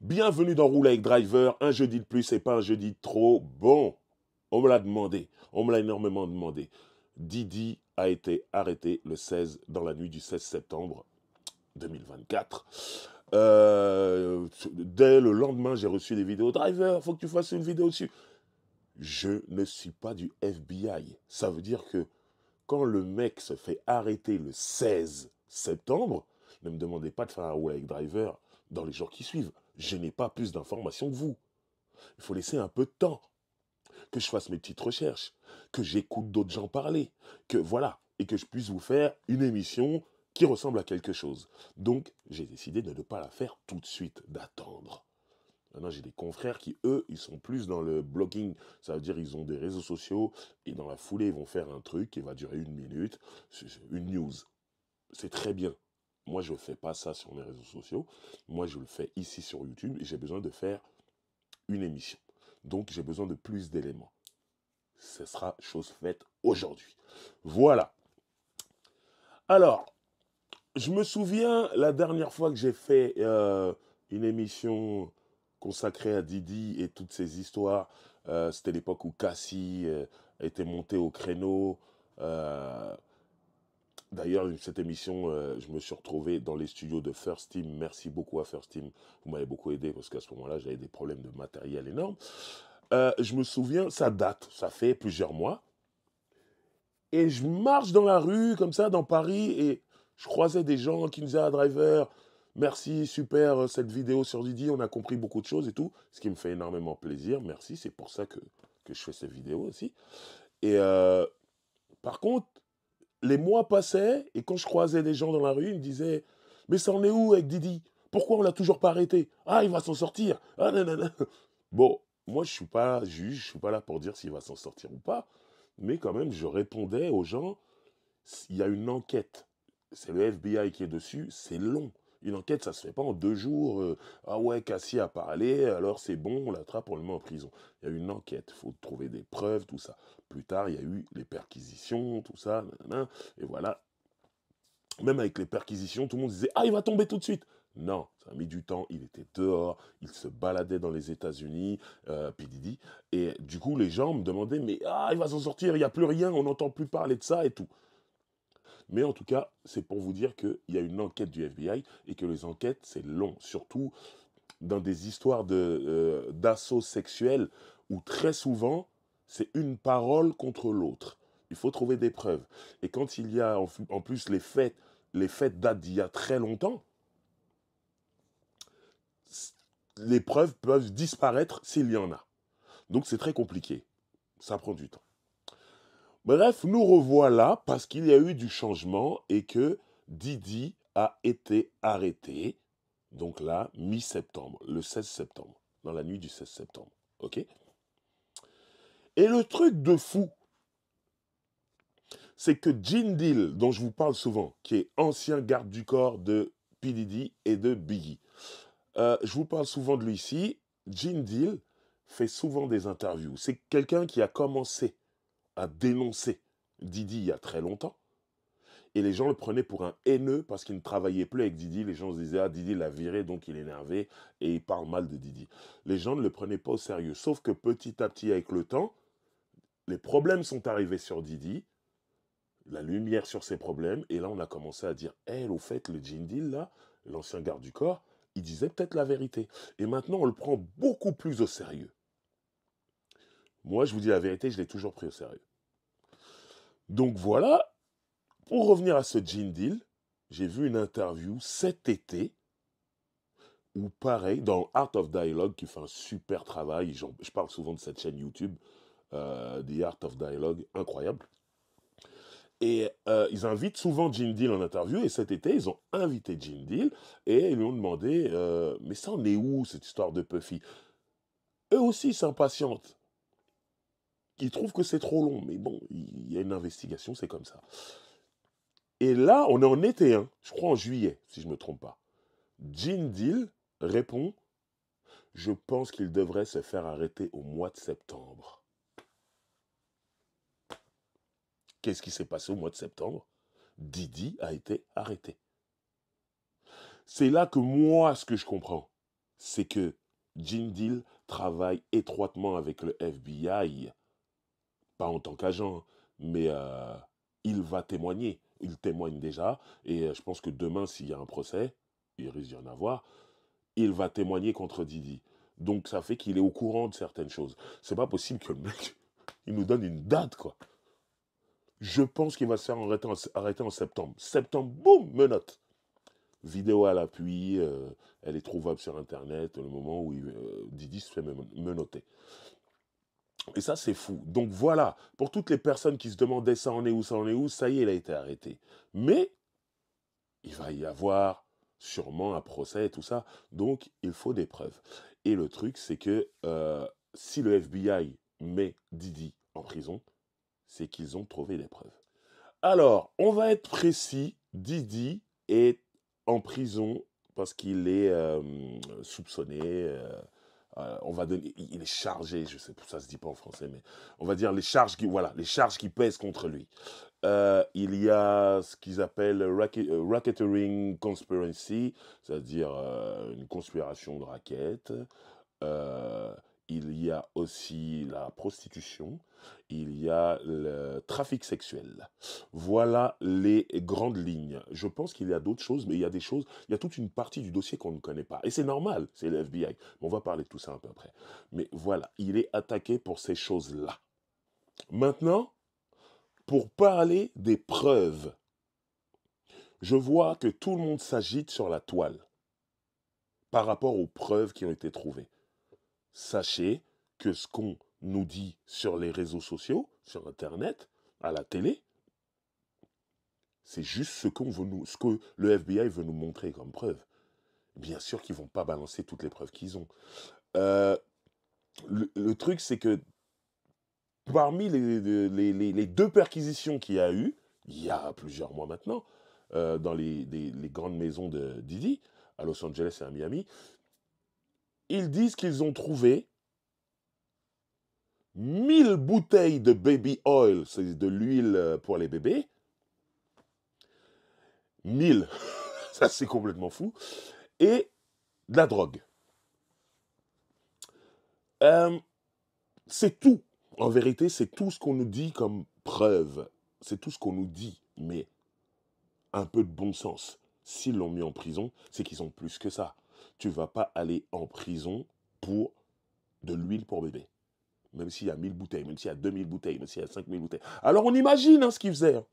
Bienvenue dans Roule avec Driver, un jeudi de plus et pas un jeudi de trop. Bon, on me l'a demandé, on me l'a énormément demandé. Didi a été arrêté le 16, dans la nuit du 16 septembre 2024. Dès le lendemain, j'ai reçu des vidéos. Driver, faut que tu fasses une vidéo dessus. Je ne suis pas du FBI. Ça veut dire que quand le mec se fait arrêter le 16 septembre, ne me demandez pas de faire un roule avec Driver dans les jours qui suivent. Je n'ai pas plus d'informations que vous. Il faut laisser un peu de temps, que je fasse mes petites recherches, que j'écoute d'autres gens parler, que voilà, et que je puisse vous faire une émission qui ressemble à quelque chose. Donc, j'ai décidé de ne pas la faire tout de suite, d'attendre. Maintenant, j'ai des confrères qui, eux, ils sont plus dans le blogging. Ça veut dire ils ont des réseaux sociaux et dans la foulée, ils vont faire un truc qui va durer 1 minute, une news. C'est très bien. Moi, je ne fais pas ça sur mes réseaux sociaux. Moi, je le fais ici sur YouTube et j'ai besoin de faire une émission. Donc, j'ai besoin de plus d'éléments. Ce sera chose faite aujourd'hui. Voilà. Alors, je me souviens la dernière fois que j'ai fait une émission consacrée à Didi et toutes ces histoires. C'était l'époque où Cassie était montée au créneau. Euh, D'ailleurs, cette émission, je me suis retrouvé dans les studios de First Team. Merci beaucoup à First Team. Vous m'avez beaucoup aidé parce qu'à ce moment-là, j'avais des problèmes de matériel énormes. Je me souviens, ça date, ça fait plusieurs mois. Et je marche dans la rue, comme ça, dans Paris, et je croisais des gens qui me disaient, ah, Driver, merci, super, cette vidéo sur Didi, on a compris beaucoup de choses et tout. Ce qui me fait énormément plaisir, merci, c'est pour ça que je fais ces vidéos aussi. Et par contre, les mois passaient, et quand je croisais des gens dans la rue, ils me disaient, mais ça en est où avec Didi? Pourquoi on l'a toujours pas arrêté? Ah, il va s'en sortir. Ah, nanana. Bon, moi, je suis pas juge, je suis pas là pour dire s'il va s'en sortir ou pas. Mais quand même, je répondais aux gens, il y a une enquête. C'est le FBI qui est dessus, c'est long. Une enquête, ça se fait pas en 2 jours. Ah ouais, Cassie a parlé, alors c'est bon, on l'attrape, on le met en prison. Il y a une enquête, il faut trouver des preuves, tout ça. Plus tard, il y a eu les perquisitions, tout ça, nanana, et voilà. Même avec les perquisitions, tout le monde disait, ah, il va tomber tout de suite. Non, ça a mis du temps, il était dehors, il se baladait dans les États-Unis, P. Diddy, et du coup, les gens me demandaient, mais ah, il va s'en sortir, il n'y a plus rien, on n'entend plus parler de ça et tout. Mais en tout cas, c'est pour vous dire qu'il y a une enquête du FBI et que les enquêtes, c'est long, surtout dans des histoires d'assaut sexuel où très souvent, c'est une parole contre l'autre. Il faut trouver des preuves. Et quand il y a en plus les fêtes datent d'il y a très longtemps, les preuves peuvent disparaître s'il y en a. Donc c'est très compliqué. Ça prend du temps. Bref, nous revoilà parce qu'il y a eu du changement et que Didi a été arrêté. Donc là, mi-septembre, le 16 septembre, dans la nuit du 16 septembre. OK? Et le truc de fou, c'est que Gene Deal, dont je vous parle souvent, qui est ancien garde du corps de P. Diddy et de Biggie, je vous parle souvent de lui ici. Gene Deal fait souvent des interviews. C'est quelqu'un qui a commencé à dénoncer Didi il y a très longtemps. Et les gens le prenaient pour un haineux parce qu'il ne travaillait plus avec Didi. Les gens se disaient, ah, Didi l'a viré, donc il est énervé et il parle mal de Didi. Les gens ne le prenaient pas au sérieux. Sauf que petit à petit, avec le temps, les problèmes sont arrivés sur Didi, la lumière sur ses problèmes, et là, on a commencé à dire, hé, au fait, le Gene Deal, là, l'ancien garde du corps, il disait peut-être la vérité. Et maintenant, on le prend beaucoup plus au sérieux. Moi, je vous dis la vérité, je l'ai toujours pris au sérieux. Donc voilà, pour revenir à ce Gene Deal, j'ai vu une interview cet été où pareil, dans Art of Dialogue, qui fait un super travail, je parle souvent de cette chaîne YouTube, The Art of Dialogue, incroyable. Et ils invitent souvent Gene Deal en interview, et cet été, ils ont invité Gene Deal, et ils lui ont demandé, mais ça en est où, cette histoire de Puffy? Eux aussi s'impatientent. Ils trouvent que c'est trop long, mais bon, il y a une investigation, c'est comme ça. Et là, on est en été, hein, je crois en juillet, si je ne me trompe pas. Gene Deal répond, je pense qu'il devrait se faire arrêter au mois de septembre. Qu'est-ce qui s'est passé au mois de septembre? Didi a été arrêté. C'est là que moi, ce que je comprends, c'est que Gene Deal travaille étroitement avec le FBI, pas en tant qu'agent, mais il va témoigner. Il témoigne déjà, et je pense que demain, s'il y a un procès, il risque d'y en avoir, il va témoigner contre Didi. Donc ça fait qu'il est au courant de certaines choses. C'est pas possible que le mec, il nous donne une date, quoi. Je pense qu'il va se faire arrêter en septembre. Septembre, boum, menottes. Vidéo à l'appui, elle est trouvable sur Internet, le moment où Didi se fait menotter. Et ça, c'est fou. Donc voilà, pour toutes les personnes qui se demandaient ça en est où, ça en est où, ça y est, il a été arrêté. Mais il va y avoir sûrement un procès et tout ça, donc il faut des preuves. Et le truc, c'est que si le FBI met Didi en prison, c'est qu'ils ont trouvé des preuves. Alors, on va être précis, Didi est en prison parce qu'il est soupçonné, on va donner, il est chargé, je sais pas, ça se dit pas en français, mais on va dire les charges qui pèsent contre lui. Il y a ce qu'ils appellent racketeering conspiracy, c'est-à-dire une conspiration de racket. Euh, il y a aussi la prostitution, il y a le trafic sexuel. Voilà les grandes lignes. Je pense qu'il y a d'autres choses, mais il y a des choses, il y a toute une partie du dossier qu'on ne connaît pas. Et c'est normal, c'est le FBI. On va parler de tout ça un peu après. Mais voilà, il est attaqué pour ces choses-là. Maintenant, pour parler des preuves, je vois que tout le monde s'agite sur la toile par rapport aux preuves qui ont été trouvées. Sachez que ce qu'on nous dit sur les réseaux sociaux, sur Internet, à la télé, c'est juste ce que le FBI veut nous montrer comme preuve. Bien sûr qu'ils ne vont pas balancer toutes les preuves qu'ils ont. Euh, le truc, c'est que parmi les deux perquisitions qu'il y a eu, il y a plusieurs mois maintenant, dans les grandes maisons de Didi, à Los Angeles et à Miami, ils disent qu'ils ont trouvé 1000 bouteilles de baby oil, c'est de l'huile pour les bébés. 1000, ça c'est complètement fou. Et de la drogue. Euh, c'est tout. En vérité, c'est tout ce qu'on nous dit comme preuve. C'est tout ce qu'on nous dit. Mais un peu de bon sens. S'ils l'ont mis en prison, c'est qu'ils ont plus que ça. Tu ne vas pas aller en prison pour de l'huile pour bébé. Même s'il y a 1000 bouteilles, même s'il y a 2000 bouteilles, même s'il y a 5000 bouteilles. Alors on imagine ce qu'ils faisaient. Hein.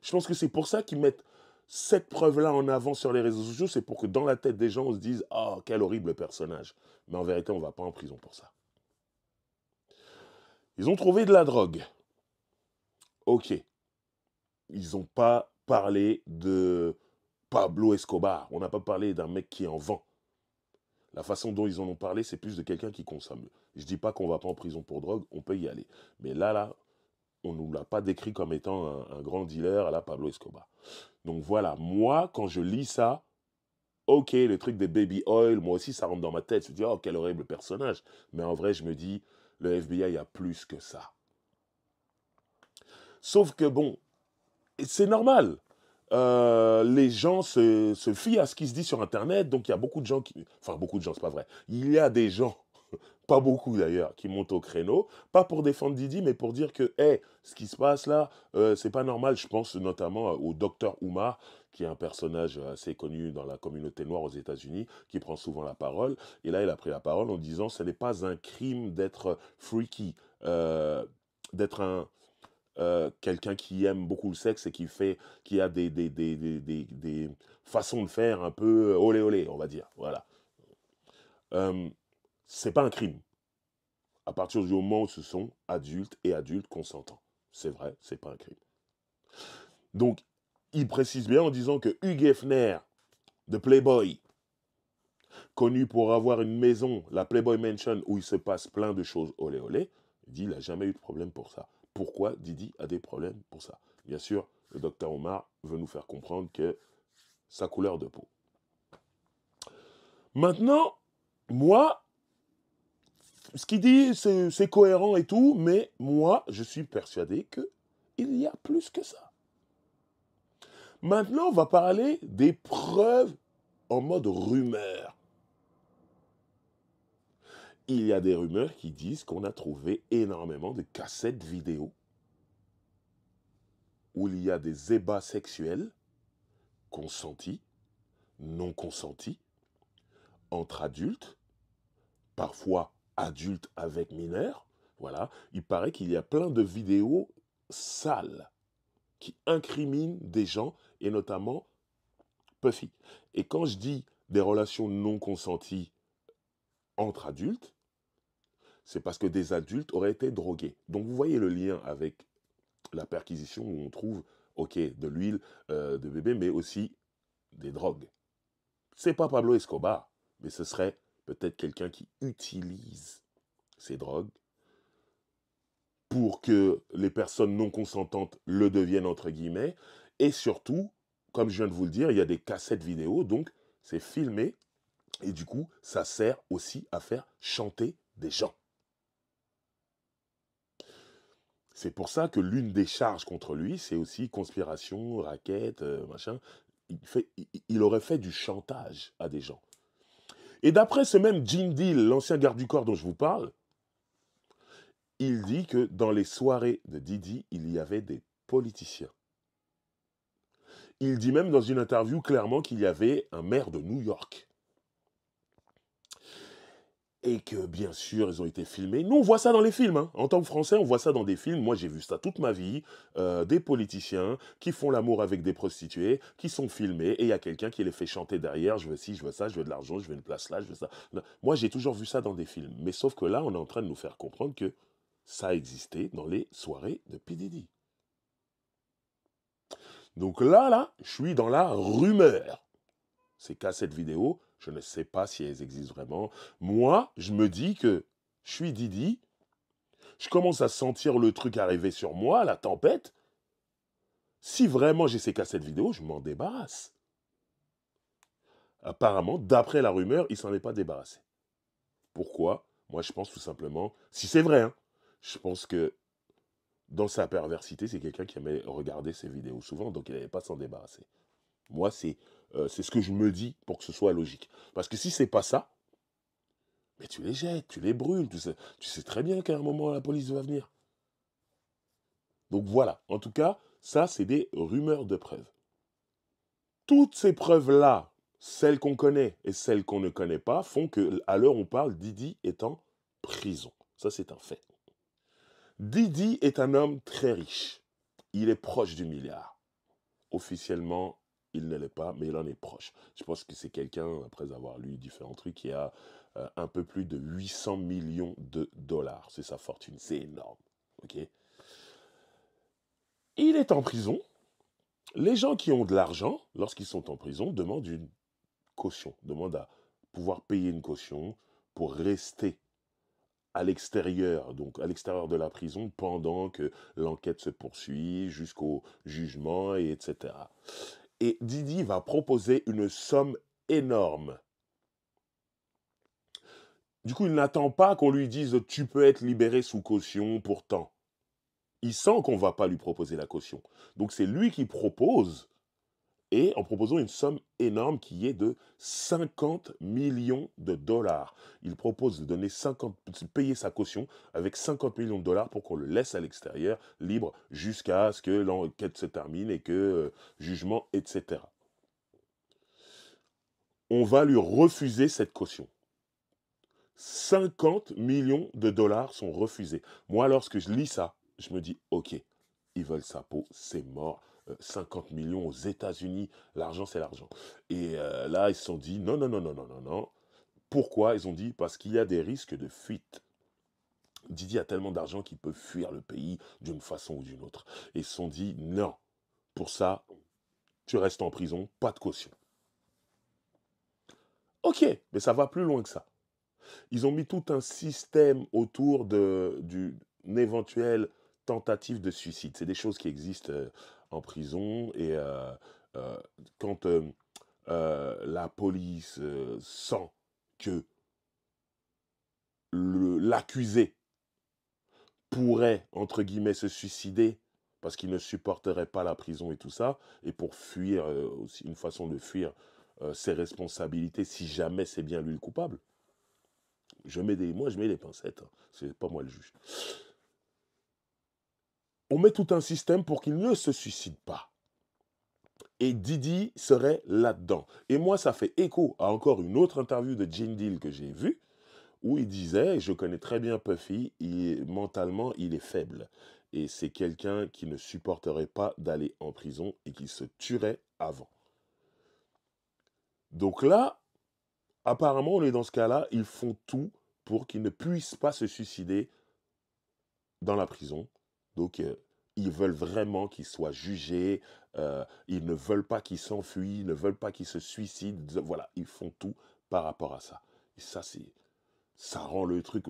Je pense que c'est pour ça qu'ils mettent cette preuve-là en avant sur les réseaux sociaux. C'est pour que dans la tête des gens, on se dise « Oh, quel horrible personnage ». Mais en vérité, on ne va pas en prison pour ça. Ils ont trouvé de la drogue. Ok. Ils n'ont pas parlé de Pablo Escobar. On n'a pas parlé d'un mec qui en vend. La façon dont ils en ont parlé, c'est plus de quelqu'un qui consomme. Je ne dis pas qu'on ne va pas en prison pour drogue, on peut y aller. Mais là, on ne nous l'a pas décrit comme étant un grand dealer à la Pablo Escobar. Donc voilà, moi, quand je lis ça, ok, le truc des baby oil, moi aussi, ça rentre dans ma tête. Je me dis, oh, quel horrible personnage. Mais en vrai, je me dis, le FBI a plus que ça. Sauf que bon, c'est normal. Les gens se fient à ce qui se dit sur Internet, donc il y a beaucoup de gens qui... Enfin, beaucoup de gens, c'est pas vrai. Il y a des gens, pas beaucoup d'ailleurs, qui montent au créneau, pas pour défendre Didi, mais pour dire que, hey, ce qui se passe là, c'est pas normal. Je pense notamment au docteur Umar, qui est un personnage assez connu dans la communauté noire aux États-Unis, qui prend souvent la parole. Et là, il a pris la parole en disant, ce n'est pas un crime d'être freaky, d'être quelqu'un qui aime beaucoup le sexe et qui a des façons de faire un peu olé olé, on va dire. Voilà. C'est pas un crime. À partir du moment où ce sont adultes et adultes consentants. C'est vrai, c'est pas un crime. Donc, il précise bien en disant que Hugh Hefner, de Playboy, connu pour avoir une maison, la Playboy Mansion, où il se passe plein de choses olé olé, il dit qu'il n'a jamais eu de problème pour ça. Pourquoi Didi a des problèmes pour ça? Bien sûr, le docteur Omar veut nous faire comprendre que sa couleur de peau. Maintenant, moi, ce qu'il dit, c'est cohérent et tout, mais moi, je suis persuadé qu'il y a plus que ça. Maintenant, on va parler des preuves en mode rumeur. il y a des rumeurs qui disent qu'on a trouvé énormément de cassettes vidéo où il y a des ébats sexuels consentis, non consentis, entre adultes, parfois adultes avec mineurs. Voilà, il paraît qu'il y a plein de vidéos sales qui incriminent des gens, et notamment Puffy. Et quand je dis des relations non consenties entre adultes, c'est parce que des adultes auraient été drogués. Donc vous voyez le lien avec la perquisition où on trouve, ok, de l'huile de bébé, mais aussi des drogues. C'est pas Pablo Escobar, mais ce serait peut-être quelqu'un qui utilise ces drogues pour que les personnes non consentantes le deviennent, entre guillemets. Et surtout, comme je viens de vous le dire, il y a des cassettes vidéo, donc c'est filmé, et du coup, ça sert aussi à faire chanter des gens. C'est pour ça que l'une des charges contre lui, c'est aussi conspiration, racket, machin. Il aurait fait du chantage à des gens. Et d'après ce même Gene Deal, l'ancien garde du corps dont je vous parle, il dit que dans les soirées de Didi, il y avait des politiciens. Il dit même dans une interview clairement qu'il y avait un maire de New York. Et que bien sûr, ils ont été filmés. Nous, on voit ça dans les films. Hein. En tant que Français, on voit ça dans des films. Moi, j'ai vu ça toute ma vie. Des politiciens qui font l'amour avec des prostituées, qui sont filmés, et il y a quelqu'un qui les fait chanter derrière. Je veux ci, je veux ça, je veux de l'argent, je veux une place là, je veux ça. Non. Moi, j'ai toujours vu ça dans des films. Mais sauf que là, on est en train de nous faire comprendre que ça existait dans les soirées de P. Diddy. Donc là, je suis dans la rumeur. Ces cassettes vidéo, je ne sais pas si elles existent vraiment. Moi, je me dis que je suis Didi, je commence à sentir le truc arriver sur moi, la tempête. Si vraiment j'ai ces cassettes vidéo, je m'en débarrasse. Apparemment, d'après la rumeur, il s'en est pas débarrassé. Pourquoi? Moi, je pense tout simplement, si c'est vrai, hein, je pense que dans sa perversité, c'est quelqu'un qui aimait regarder ces vidéos souvent, donc il n'allait pas s'en débarrasser. Moi, c'est ce que je me dis pour que ce soit logique. Parce que si c'est pas ça, mais tu les jettes, tu les brûles, tu sais très bien qu'à un moment, la police va venir. Donc voilà, en tout cas, ça, c'est des rumeurs de preuves. Toutes ces preuves-là, celles qu'on connaît et celles qu'on ne connaît pas, font qu'à l'heure où on parle, Didi est en prison. Ça, c'est un fait. Didi est un homme très riche. Il est proche du milliard. Officiellement, il ne l'est pas, mais il en est proche. Je pense que c'est quelqu'un, après avoir lu différents trucs, qui a un peu plus de 800 millions de dollars. C'est sa fortune, c'est énorme. Okay, il est en prison. Les gens qui ont de l'argent, lorsqu'ils sont en prison, demandent une caution, demandent à pouvoir payer une caution pour rester à l'extérieur, donc à l'extérieur de la prison, pendant que l'enquête se poursuit jusqu'au jugement, et etc. Et Didi va proposer une somme énorme. Du coup, il n'attend pas qu'on lui dise « tu peux être libéré sous caution pour tant ». Il sent qu'on ne va pas lui proposer la caution. Donc c'est lui qui propose, et en proposant une somme énorme qui est de 50 millions de dollars. Il propose de donner payer sa caution avec 50 millions de dollars pour qu'on le laisse à l'extérieur, libre, jusqu'à ce que l'enquête se termine et que jugement, etc. On va lui refuser cette caution. 50 millions de dollars sont refusés. Moi, lorsque je lis ça, je me dis, ok, ils veulent sa peau, c'est mort. 50 millions aux États-Unis, l'argent, c'est l'argent. Et là, ils se sont dit, non, non, non, non, non, non, non. Pourquoi? Ils ont dit, parce qu'il y a des risques de fuite. Didi a tellement d'argent qu'il peut fuir le pays d'une façon ou d'une autre. Et ils se sont dit, non, pour ça, tu restes en prison, pas de caution. Ok, mais ça va plus loin que ça. Ils ont mis tout un système autour d'une éventuelle tentative de suicide. C'est des choses qui existent en prison, et quand la police sent que l'accusé pourrait, entre guillemets, se suicider parce qu'il ne supporterait pas la prison et tout ça, et pour fuir, aussi une façon de fuir ses responsabilités si jamais c'est bien lui le coupable, Moi, je mets des pincettes. Hein. C'est pas moi le juge. On met tout un système pour qu'il ne se suicide pas. Et Didi serait là-dedans. Et moi, ça fait écho à encore une autre interview de Gene Deal que j'ai vue, où il disait, je connais très bien Puffy, mentalement, il est faible. Et c'est quelqu'un qui ne supporterait pas d'aller en prison et qui se tuerait avant. Donc là, apparemment, on est dans ce cas-là, ils font tout pour qu'il ne puisse pas se suicider dans la prison. Donc, ils veulent vraiment qu'il soit jugé, ils ne veulent pas qu'il s'enfuit, ils ne veulent pas qu'il se suicide. Voilà, ils font tout par rapport à ça. Et ça rend le truc...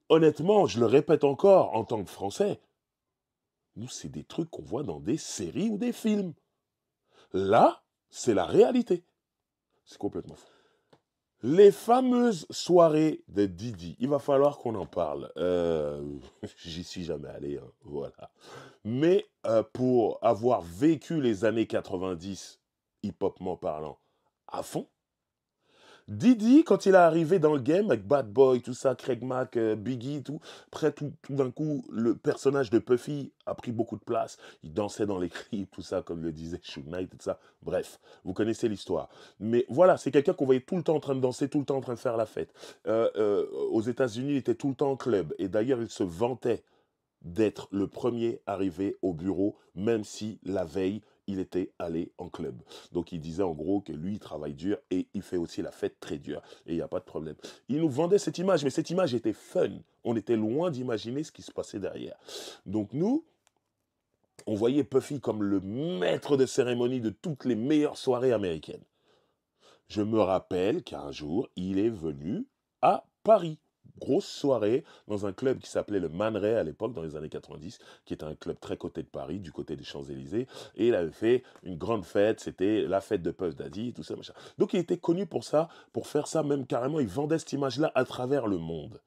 Honnêtement, je le répète encore, en tant que Français, nous, c'est des trucs qu'on voit dans des séries ou des films. Là, c'est la réalité. C'est complètement fou. Les fameuses soirées de Didi, il va falloir qu'on en parle. J'y suis jamais allé, hein, voilà. Mais pour avoir vécu les années 90, hip-hopment parlant, à fond, Didi, quand il est arrivé dans le game avec Bad Boy, tout ça, Craig Mack, Biggie, tout, après tout d'un coup, le personnage de Puffy a pris beaucoup de place. Il dansait dans les clips, tout ça, comme le disait Suge Knight, tout ça. Bref, vous connaissez l'histoire. Mais voilà, c'est quelqu'un qu'on voyait tout le temps en train de danser, tout le temps en train de faire la fête. Aux États-Unis, il était tout le temps en club. Et d'ailleurs, il se vantait d'être le premier arrivé au bureau, même si la veille, il était allé en club. Donc il disait en gros que lui, il travaille dur et il fait aussi la fête très dure. Et il n'y a pas de problème. Il nous vendait cette image, mais cette image était fun. On était loin d'imaginer ce qui se passait derrière. Donc nous, on voyait Puffy comme le maître de cérémonie de toutes les meilleures soirées américaines. Je me rappelle qu'un jour, il est venu à Paris. Grosse soirée dans un club qui s'appelait le Man Ray à l'époque, dans les années 90, qui était un club très côté de Paris, du côté des Champs-Élysées. Et il avait fait une grande fête, c'était la fête de Puff Daddy, tout ça, machin. Donc il était connu pour ça, pour faire ça, même carrément, il vendait cette image-là à travers le monde.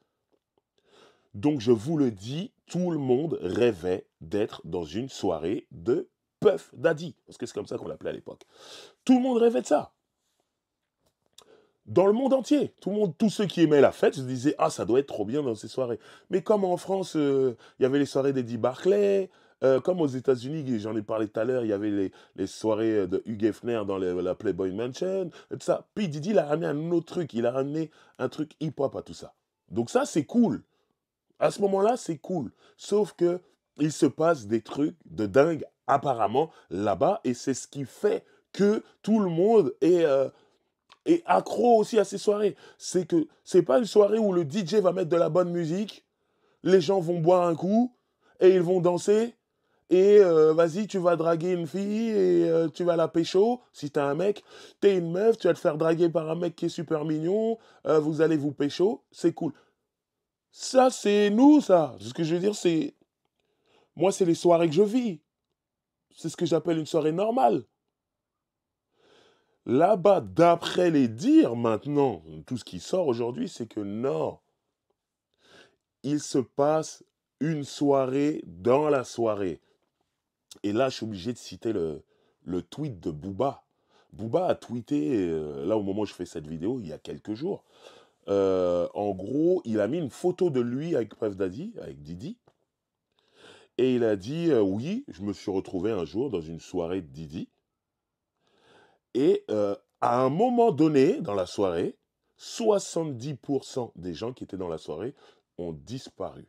Donc je vous le dis, tout le monde rêvait d'être dans une soirée de Puff Daddy, parce que c'est comme ça qu'on l'appelait à l'époque. Tout le monde rêvait de ça. Dans le monde entier. Tous ceux qui aimaient la fête se disaient ah ça doit être trop bien dans ces soirées. Mais comme en France, il y avait les soirées d'Eddie Barclay, comme aux États-Unis, j'en ai parlé tout à l'heure, il y avait les soirées de Hugh Hefner dans la Playboy Mansion, et tout ça. Puis Didi, il a ramené un autre truc, il a ramené un truc hip-hop à tout ça. Donc ça, c'est cool. À ce moment-là, c'est cool. Sauf que il se passe des trucs de dingue apparemment là-bas, et c'est ce qui fait que tout le monde est et accro aussi à ces soirées. C'est que c'est pas une soirée où le DJ va mettre de la bonne musique, les gens vont boire un coup et ils vont danser. Et vas-y, tu vas draguer une fille et tu vas la pécho. Si t'es un mec, t'es une meuf, tu vas te faire draguer par un mec qui est super mignon. Vous allez vous pécho, c'est cool. Ça, c'est nous, ça. Ce que je veux dire, c'est. Moi, c'est les soirées que je vis. C'est ce que j'appelle une soirée normale. Là-bas, d'après les dires maintenant, tout ce qui sort aujourd'hui, c'est que non, il se passe une soirée dans la soirée. Et là, je suis obligé de citer le tweet de Booba. Booba a tweeté, là au moment où je fais cette vidéo, il y a quelques jours. En gros, il a mis une photo de lui avec Puff Daddy, avec Didi. Et il a dit, oui, je me suis retrouvé un jour dans une soirée de Didi. Et à un moment donné, dans la soirée, 70% des gens qui étaient dans la soirée ont disparu.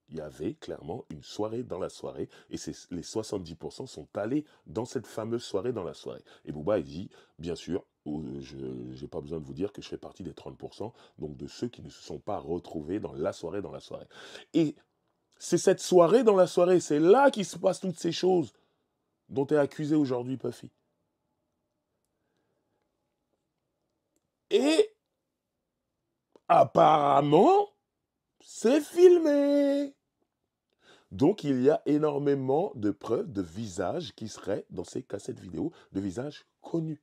Il y avait clairement une soirée dans la soirée, et les 70% sont allés dans cette fameuse soirée dans la soirée. Et Booba, il dit, bien sûr, je n'ai pas besoin de vous dire que je fais partie des 30%, donc de ceux qui ne se sont pas retrouvés dans la soirée dans la soirée. Et c'est cette soirée dans la soirée, c'est là qu'il se passe toutes ces choses dont est accusé aujourd'hui Puffy. Et apparemment, c'est filmé. Donc il y a énormément de preuves de visages qui seraient dans ces cassettes vidéo, de visages connus.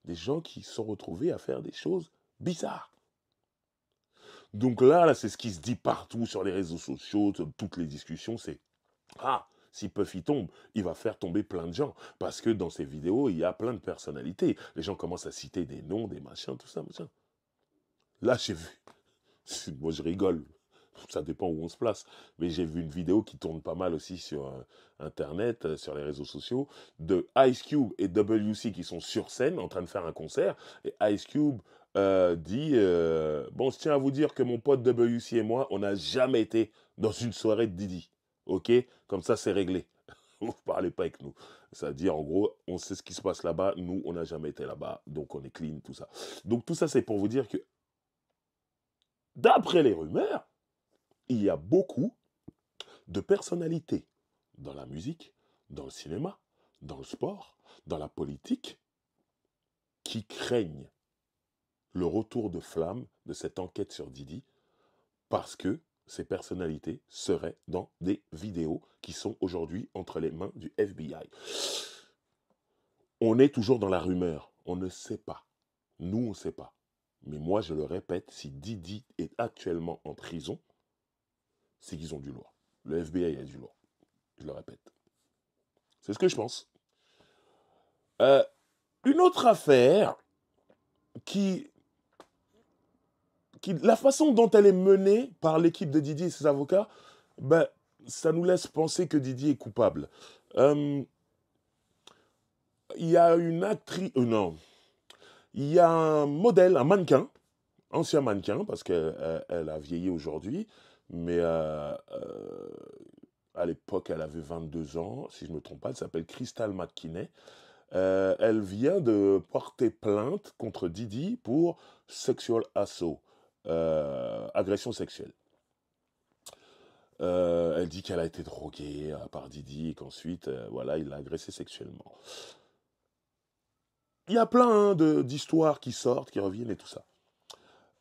Des gens qui se sont retrouvés à faire des choses bizarres. Donc là c'est ce qui se dit partout sur les réseaux sociaux, toutes les discussions, c'est « Ah, si Puffy tombe, il va faire tomber plein de gens. » Parce que dans ces vidéos, il y a plein de personnalités. Les gens commencent à citer des noms, des machins, tout ça, machin. Là, j'ai vu, moi je rigole, ça dépend où on se place, mais j'ai vu une vidéo qui tourne pas mal aussi sur Internet, sur les réseaux sociaux, de Ice Cube et WC qui sont sur scène en train de faire un concert, et Ice Cube dit, bon, je tiens à vous dire que mon pote WC et moi, on n'a jamais été dans une soirée de Didi, ok? Comme ça, c'est réglé. Vous parlez pas avec nous. C'est-à-dire, en gros, on sait ce qui se passe là-bas, nous, on n'a jamais été là-bas, donc on est clean, tout ça. Donc tout ça, c'est pour vous dire que, d'après les rumeurs, il y a beaucoup de personnalités dans la musique, dans le cinéma, dans le sport, dans la politique, qui craignent le retour de flamme de cette enquête sur Didi parce que ces personnalités seraient dans des vidéos qui sont aujourd'hui entre les mains du FBI. On est toujours dans la rumeur, on ne sait pas. Nous, on ne sait pas. Mais moi, je le répète, si Didi est actuellement en prison, c'est qu'ils ont du lourd. Le FBI a du lourd. Je le répète. C'est ce que je pense. Euh, une autre affaire la façon dont elle est menée par l'équipe de Didi et ses avocats, ben, ça nous laisse penser que Didi est coupable. Il y a une actrice, non, il y a un modèle, un mannequin, ancien mannequin, parce qu'elle a vieilli aujourd'hui, mais à l'époque, elle avait 22 ans, si je ne me trompe pas, elle s'appelle Crystal McKinney. Elle vient de porter plainte contre Didi pour sexual assault, agression sexuelle. Elle dit qu'elle a été droguée par Didi et qu'ensuite, voilà, il l'a agressée sexuellement. Il y a plein d'histoires qui sortent, qui reviennent et tout ça.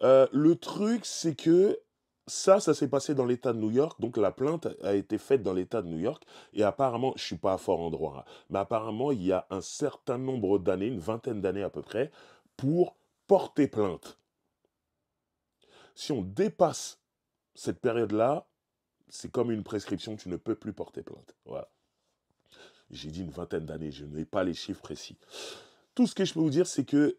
Le truc, c'est que ça s'est passé dans l'État de New York, donc la plainte a été faite dans l'État de New York, et apparemment, je ne suis pas fort en droit, hein, mais apparemment, il y a un certain nombre d'années, une vingtaine d'années à peu près, pour porter plainte. Si on dépasse cette période-là, c'est comme une prescription, tu ne peux plus porter plainte. Voilà. J'ai dit une vingtaine d'années, je n'ai pas les chiffres précis. Tout ce que je peux vous dire, c'est que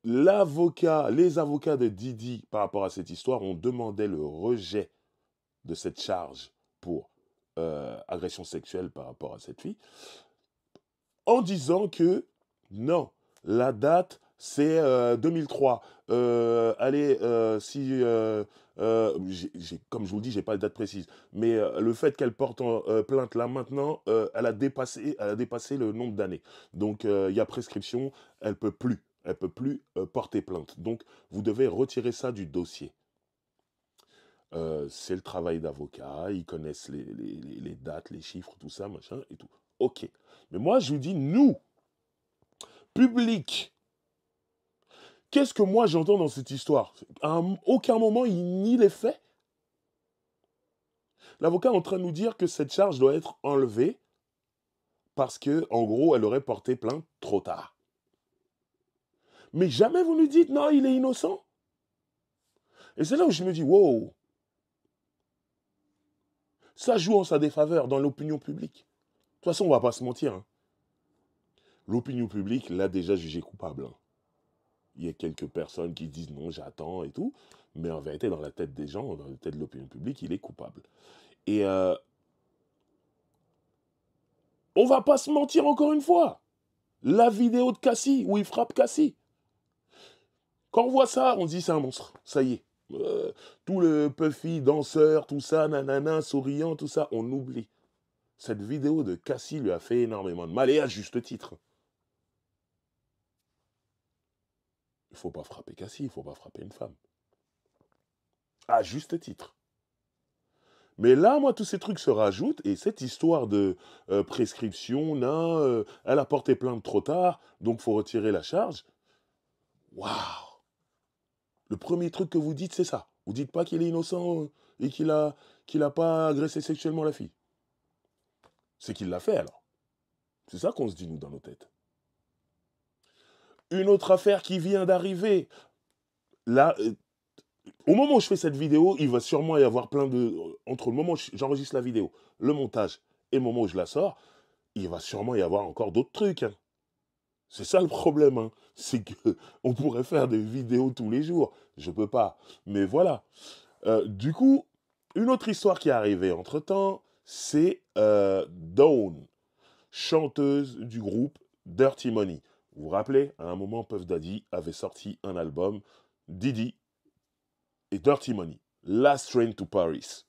les avocats de Didi, par rapport à cette histoire, ont demandé le rejet de cette charge pour agression sexuelle par rapport à cette fille, en disant que non, la date c'est 2003. Allez, si comme je vous le dis, j'ai pas de date précise, mais le fait qu'elle porte plainte là maintenant, elle a dépassé le nombre d'années. Donc il y a prescription, elle peut plus porter plainte. Donc vous devez retirer ça du dossier. C'est le travail d'avocat, ils connaissent les dates, les chiffres, tout ça, machin et tout. Ok. Mais moi, je vous dis, nous, public, qu'est-ce que moi j'entends dans cette histoire? À aucun moment, il nie les faits. L'avocat est en train de nous dire que cette charge doit être enlevée parce que, en gros, elle aurait porté plainte trop tard. Mais jamais vous nous dites, non, il est innocent. Et c'est là où je me dis, wow, ça joue en sa défaveur dans l'opinion publique. De toute façon, on ne va pas se mentir. Hein. L'opinion publique l'a déjà jugé coupable. Hein. Il y a quelques personnes qui disent non, j'attends et tout. Mais en vérité, dans la tête des gens, dans la tête de l'opinion publique, il est coupable. Et on va pas se mentir encore une fois. La vidéo de Cassie, où il frappe Cassie. Quand on voit ça, on se dit c'est un monstre. Ça y est. Tout le puffy, danseur, tout ça, nanana, souriant, tout ça, on oublie. Cette vidéo de Cassie lui a fait énormément de mal, et à juste titre. Il ne faut pas frapper Cassie, il ne faut pas frapper une femme. À juste titre. Mais là, moi, tous ces trucs se rajoutent, et cette histoire de prescription, non, elle a porté plainte trop tard, donc il faut retirer la charge. Waouh! Le premier truc que vous dites, c'est ça. Vous dites pas qu'il est innocent et qu'il a pas agressé sexuellement la fille. C'est qu'il l'a fait alors. C'est ça qu'on se dit, nous, dans nos têtes. Une autre affaire qui vient d'arriver. Là, au moment où je fais cette vidéo, il va sûrement y avoir plein de... Entre le moment où j'enregistre la vidéo, le montage et le moment où je la sors, il va sûrement y avoir encore d'autres trucs. Hein. C'est ça le problème, hein. C'est que on pourrait faire des vidéos tous les jours. Je peux pas. Mais voilà. Du coup, une autre histoire qui est arrivée entre-temps, c'est Dawn, chanteuse du groupe Dirty Money. Vous vous rappelez, à un moment, Puff Daddy avait sorti un album, Diddy et Dirty Money, Last Train to Paris.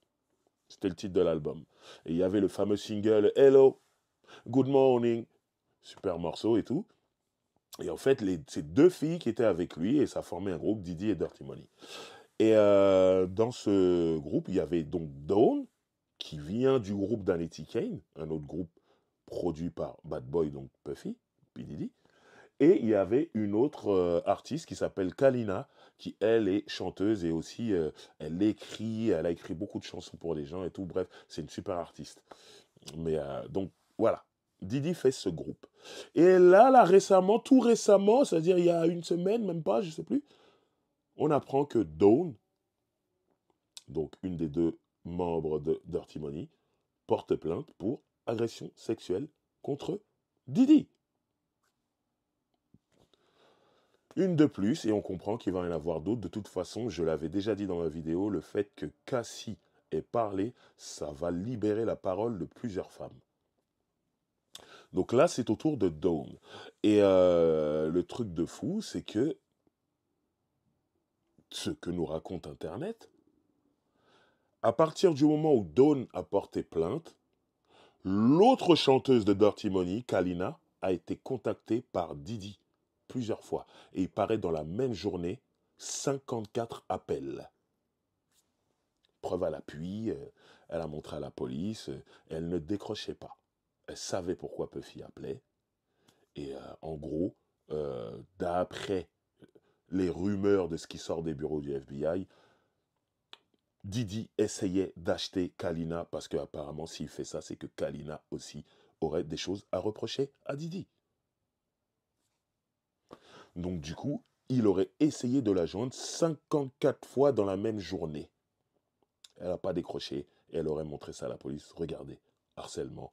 C'était le titre de l'album. Et il y avait le fameux single Hello, Good Morning, super morceau et tout. Et en fait, c'est deux filles qui étaient avec lui et ça formait un groupe, Diddy et Dirty Money. Et dans ce groupe, il y avait donc Dawn, qui vient du groupe d'Anity Kane, un autre groupe produit par Bad Boy, donc Puffy, P. Diddy. Et il y avait une autre artiste qui s'appelle Kalina, qui elle est chanteuse et aussi elle a écrit beaucoup de chansons pour les gens et tout. Bref, c'est une super artiste. Mais donc voilà, Diddy fait ce groupe. Et là récemment, tout récemment, c'est-à-dire il y a une semaine, même pas, je sais plus, on apprend que Dawn, donc une des deux membres de Dirty Money, porte plainte pour agression sexuelle contre Diddy. Une de plus, et on comprend qu'il va y en avoir d'autres. De toute façon, je l'avais déjà dit dans ma vidéo, le fait que Cassie ait parlé, ça va libérer la parole de plusieurs femmes. Donc là, c'est au tour de Dawn. Et le truc de fou, c'est que ce que nous raconte Internet, à partir du moment où Dawn a porté plainte, l'autre chanteuse de Dirty Money, Kalina, a été contactée par Diddy plusieurs fois. Et il paraît dans la même journée, 54 appels. Preuve à l'appui, elle a montré à la police, elle ne décrochait pas. Elle savait pourquoi Puffy appelait. Et en gros, d'après les rumeurs de ce qui sort des bureaux du FBI, Diddy essayait d'acheter Kalina parce qu'apparemment, s'il fait ça, c'est que Kalina aussi aurait des choses à reprocher à Diddy. Donc du coup, il aurait essayé de la joindre 54 fois dans la même journée. Elle n'a pas décroché et elle aurait montré ça à la police. Regardez, harcèlement,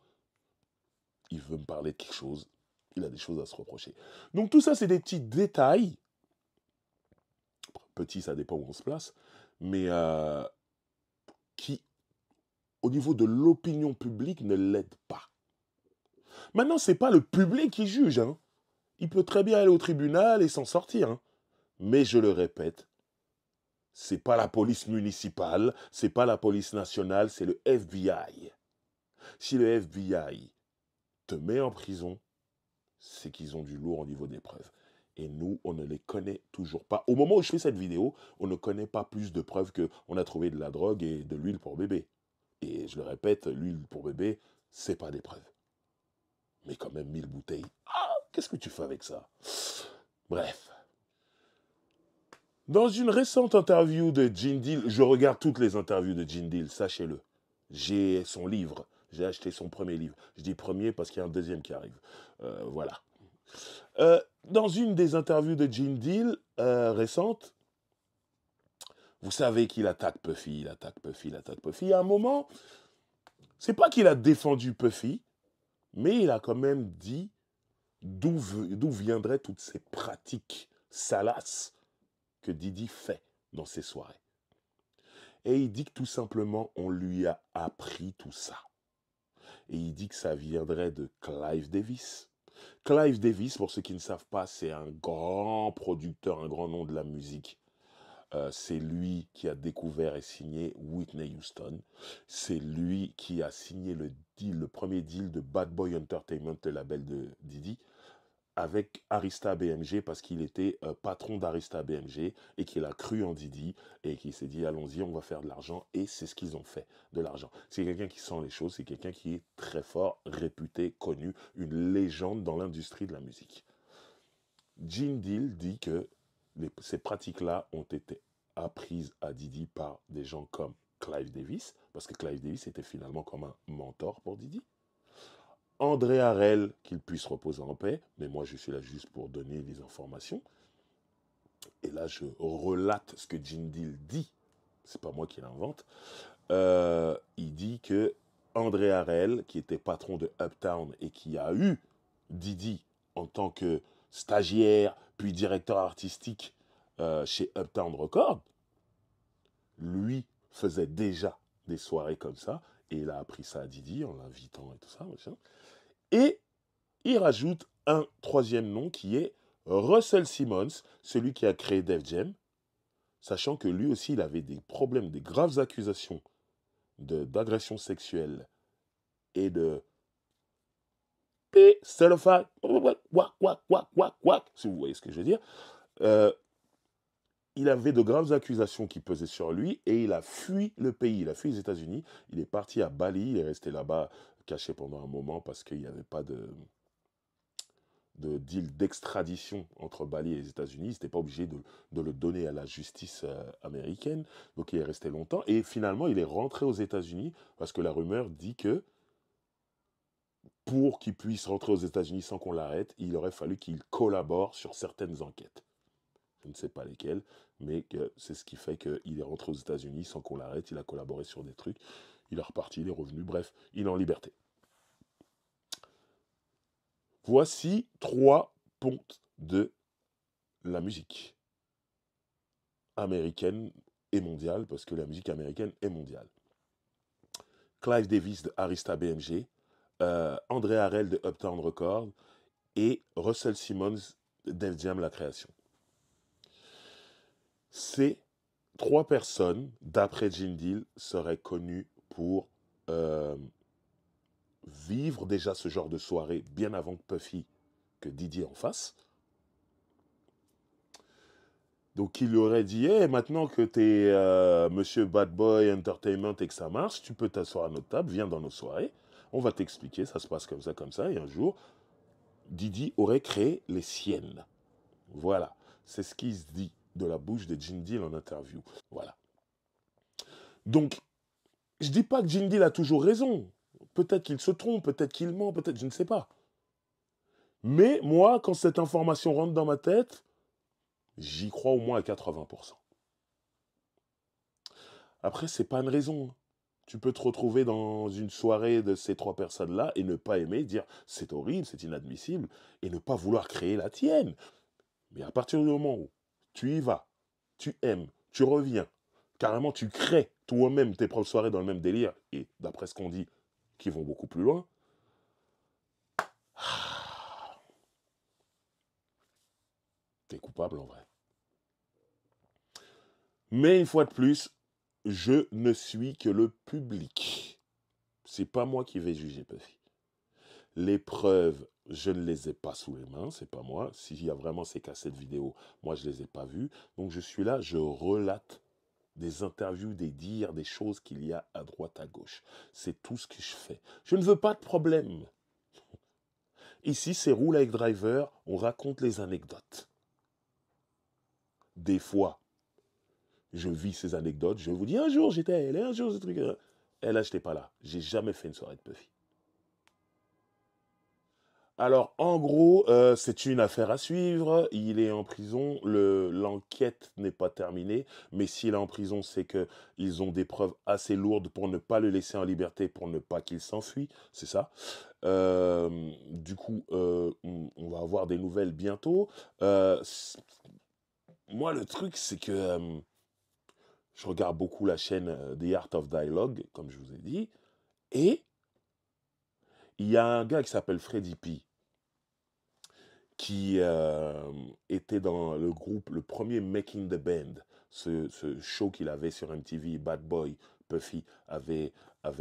il veut me parler de quelque chose, il a des choses à se reprocher. Donc tout ça, c'est des petits détails. Petit, ça dépend où on se place, mais qui, au niveau de l'opinion publique, ne l'aident pas. Maintenant, c'est pas le public qui juge, hein. Il peut très bien aller au tribunal et s'en sortir, hein. Mais je le répète, c'est pas la police municipale, c'est pas la police nationale, c'est le FBI. Si le FBI te met en prison, c'est qu'ils ont du lourd au niveau des preuves. Et nous, on ne les connaît toujours pas. Au moment où je fais cette vidéo, on ne connaît pas plus de preuves qu'on a trouvé de la drogue et de l'huile pour bébé. Et je le répète, l'huile pour bébé, c'est pas des preuves. Mais quand même 1000 bouteilles. Ah, qu'est-ce que tu fais avec ça? Bref. Dans une récente interview de Gene Deal, je regarde toutes les interviews de Gene Deal, sachez-le. J'ai son livre, j'ai acheté son premier livre. Je dis premier parce qu'il y a un deuxième qui arrive. Voilà. Dans une des interviews de Gene Deal récentes, vous savez qu'il attaque Puffy, il attaque Puffy, il attaque Puffy. À un moment, c'est pas qu'il a défendu Puffy, mais il a quand même dit d'où viendraient toutes ces pratiques salaces que Diddy fait dans ses soirées. Et il dit que tout simplement, on lui a appris tout ça. Et il dit que ça viendrait de Clive Davis. Clive Davis, pour ceux qui ne savent pas, c'est un grand producteur, un grand nom de la musique. C'est lui qui a découvert et signé Whitney Houston. C'est lui qui a signé le premier deal de Bad Boy Entertainment, le label de Diddy, avec Arista BMG parce qu'il était patron d'Arista BMG et qu'il a cru en Diddy et qu'il s'est dit allons-y, on va faire de l'argent, et c'est ce qu'ils ont fait, de l'argent. C'est quelqu'un qui sent les choses, c'est quelqu'un qui est très fort, réputé, connu, une légende dans l'industrie de la musique. Gene Deal dit que ces pratiques-là ont été apprises à Diddy par des gens comme Clive Davis, parce que Clive Davis était finalement comme un mentor pour Diddy. André Harrell, qu'il puisse reposer en paix, mais moi je suis là juste pour donner des informations. Et là je relate ce que Gene Deal dit, c'est pas moi qui l'invente. Il dit que André Harrell, qui était patron de Uptown et qui a eu Diddy en tant que stagiaire, puis directeur artistique chez Uptown Records, lui faisait déjà des soirées comme ça, et il a appris ça à Didi en l'invitant et tout ça, machin. Et il rajoute un troisième nom qui est Russell Simmons, celui qui a créé Def Jam, sachant que lui aussi, il avait des problèmes, des graves accusations d'agression sexuelle et de certified, si vous voyez ce que je veux dire. Il avait de graves accusations qui pesaient sur lui et il a fui le pays, il a fui les États-Unis, il est parti à Bali, il est resté là-bas caché pendant un moment parce qu'il n'y avait pas de deal d'extradition entre Bali et les États-Unis, ils n'étaient pas obligés de le donner à la justice américaine, donc il est resté longtemps et finalement il est rentré aux États-Unis parce que la rumeur dit que pour qu'il puisse rentrer aux États-Unis sans qu'on l'arrête, il aurait fallu qu'il collabore sur certaines enquêtes. Je ne sais pas lesquelles, mais c'est ce qui fait qu'il est rentré aux États-Unis sans qu'on l'arrête, il a collaboré sur des trucs, il est reparti, il est revenu, bref, il est en liberté. Voici 3 pontes de la musique américaine et mondiale, parce que la musique américaine est mondiale. Clive Davis de Arista BMG, André Harrell de Uptown Records et Russell Simmons de Def Jam La Création. Ces 3 personnes, d'après Gene Deal, seraient connues pour vivre déjà ce genre de soirée bien avant que Puffy, que Didi en fasse. Donc il lui aurait dit, hey, maintenant que tu es Monsieur Bad Boy Entertainment et que ça marche, tu peux t'asseoir à notre table, viens dans nos soirées, on va t'expliquer, ça se passe comme ça, et un jour, Didi aurait créé les siennes. Voilà, c'est ce qui se dit de la bouche de Gene Deal en interview. Voilà. Donc, je dis pas que Gene Deal a toujours raison. Peut-être qu'il se trompe, peut-être qu'il ment, peut-être, je ne sais pas. Mais moi, quand cette information rentre dans ma tête, j'y crois au moins à 80%. Après, c'est pas une raison. Tu peux te retrouver dans une soirée de ces 3 personnes-là et ne pas aimer, dire c'est horrible, c'est inadmissible, et ne pas vouloir créer la tienne. Mais à partir du moment où tu y vas, tu aimes, tu reviens, carrément tu crées toi-même tes propres soirées dans le même délire, et d'après ce qu'on dit, qui vont beaucoup plus loin, t'es coupable en vrai. Mais une fois de plus, je ne suis que le public. C'est pas moi qui vais juger Puffy. Les preuves, je ne les ai pas sous les mains, c'est pas moi. S'il y a vraiment ces cassettes vidéo, moi je les ai pas vues. Donc je suis là, je relate des interviews, des dires, des choses qu'il y a à droite, à gauche. C'est tout ce que je fais. Je ne veux pas de problème. Ici, c'est Roule avec Driver, on raconte les anecdotes. Des fois, je vis ces anecdotes, je vous dis un jour j'étais à elle, un jour ce truc. Et là, je n'étais pas là. J'ai jamais fait une soirée de Puffy. Alors, en gros, c'est une affaire à suivre. Il est en prison. L'enquête n'est pas terminée. Mais s'il est en prison, c'est qu'ils ont des preuves assez lourdes pour ne pas le laisser en liberté, pour ne pas qu'il s'enfuit. C'est ça. Du coup, on va avoir des nouvelles bientôt. Moi, le truc, c'est que je regarde beaucoup la chaîne The Art of Dialogue, comme je vous ai dit. Et il y a un gars qui s'appelle Freddy P, qui était dans le groupe, le premier Making the Band, ce show qu'il avait sur MTV, Bad Boy, Puffy avait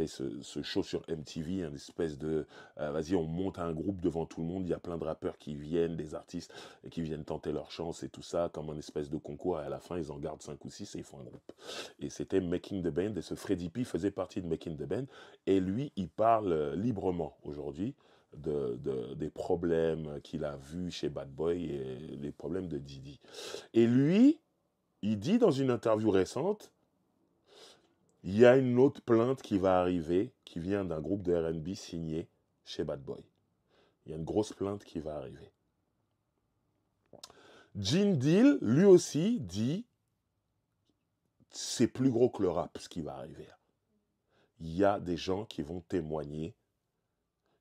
ce show sur MTV, une espèce de, vas-y, on monte un groupe devant tout le monde, il y a plein de rappeurs qui viennent, des artistes qui viennent tenter leur chance et tout ça, comme un espèce de concours, et à la fin, ils en gardent 5 ou 6 et ils font un groupe. Et c'était Making the Band, et ce Freddy P faisait partie de Making the Band, et lui, il parle librement aujourd'hui des problèmes qu'il a vus chez Bad Boy et les problèmes de Didi. Et lui, il dit dans une interview récente, il y a une autre plainte qui va arriver, qui vient d'un groupe de R&B signé chez Bad Boy. Il y a une grosse plainte qui va arriver. Gene Deal, lui aussi, dit, c'est plus gros que le rap, ce qui va arriver. Il y a des gens qui vont témoigner,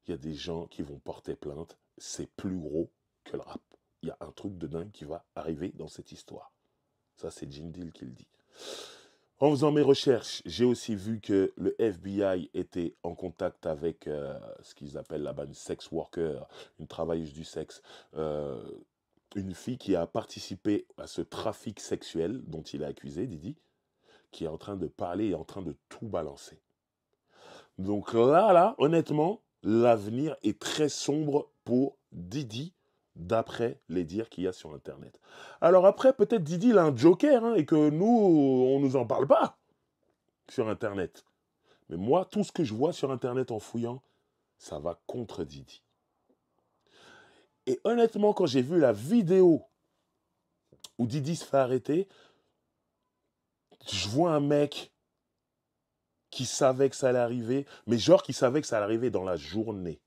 il y a des gens qui vont porter plainte, c'est plus gros que le rap. de dingue qui va arriver dans cette histoire. Ça, c'est Jindal qui le dit. En faisant mes recherches, j'ai aussi vu que le FBI était en contact avec ce qu'ils appellent là-bas une sex worker, une travailleuse du sexe, euh, une fille qui a participé à ce trafic sexuel dont il est accusé, Didi, qui est en train de parler et en train de tout balancer. Donc là, honnêtement, l'avenir est très sombre pour Didi, d'après les dires qu'il y a sur Internet. Alors après, peut-être Didi, il a un joker, hein, et que nous, on nous en parle pas sur Internet. Mais moi, tout ce que je vois sur Internet en fouillant, ça va contre Didi. Et honnêtement, quand j'ai vu la vidéo où Didi se fait arrêter, je vois un mec qui savait que ça allait arriver, mais genre qui savait que ça allait arriver dans la journée.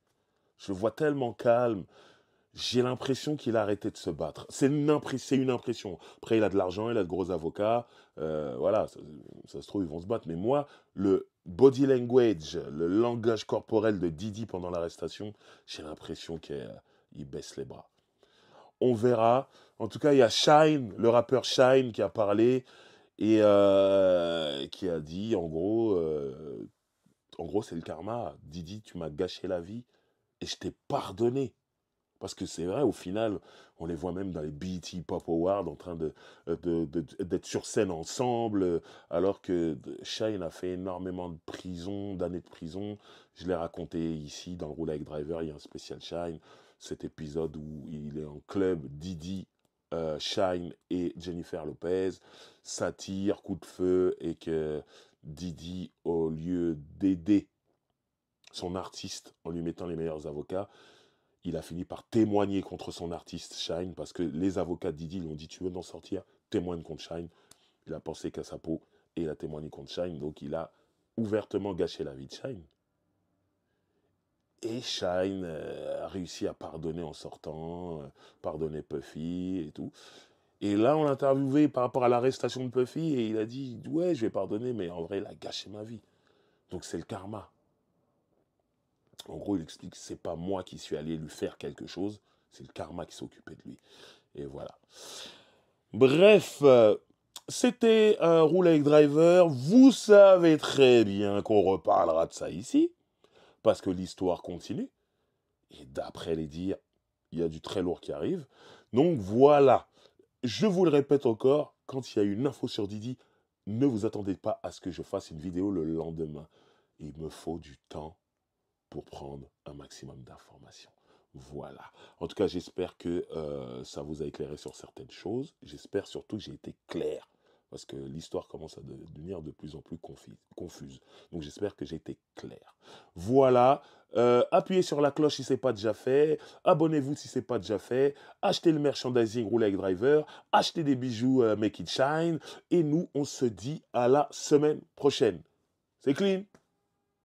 Je le vois tellement calme. J'ai l'impression qu'il a arrêté de se battre. C'est une impression. Après, il a de l'argent, il a de gros avocats. Voilà, ça se trouve, ils vont se battre. Mais moi, le body language, le langage corporel de Didi pendant l'arrestation, j'ai l'impression qu'il baisse les bras. On verra. En tout cas, il y a Shine, le rappeur Shine, qui a parlé et qui a dit, en gros, c'est le karma. Didi, tu m'as gâché la vie et je t'ai pardonné. Parce que c'est vrai, au final, on les voit même dans les BET Pop Awards en train d'être sur scène ensemble, alors que Shine a fait énormément d'années de prison. Je l'ai raconté ici dans le Roule avec Driver, il y a un spécial Shine, cet épisode où il est en club, Didi, Shine et Jennifer Lopez, ça tire, coup de feu, et que Didi, au lieu d'aider son artiste en lui mettant les meilleurs avocats, il a fini par témoigner contre son artiste Shine, parce que les avocats de Didi lui ont dit, tu veux t'en sortir, témoigne contre Shine. Il a pensé qu'à sa peau et il a témoigné contre Shine, donc il a ouvertement gâché la vie de Shine. Et Shine a réussi à pardonner en sortant, pardonner Puffy et tout. Et là, on l'a interviewé par rapport à l'arrestation de Puffy et il a dit, ouais, je vais pardonner, mais en vrai, il a gâché ma vie. Donc c'est le karma. En gros, il explique que c'est pas moi qui suis allé lui faire quelque chose, c'est le karma qui s'est occupé de lui. Et voilà. Bref, c'était un Roule avec Driver. Vous savez très bien qu'on reparlera de ça ici, parce que l'histoire continue. Et d'après les dires, il y a du très lourd qui arrive. Donc voilà. Je vous le répète encore, quand il y a une info sur Didi, ne vous attendez pas à ce que je fasse une vidéo le lendemain. Il me faut du temps pour prendre un maximum d'informations. Voilà. En tout cas, j'espère que ça vous a éclairé sur certaines choses. J'espère surtout que j'ai été clair. Parce que l'histoire commence à devenir de plus en plus confuse. Donc j'espère que j'ai été clair. Voilà. Appuyez sur la cloche si ce n'est pas déjà fait. Abonnez-vous si ce n'est pas déjà fait. Achetez le merchandising Roule avec Driver. Achetez des bijoux Make It Shine. Et nous, on se dit à la semaine prochaine. C'est clean.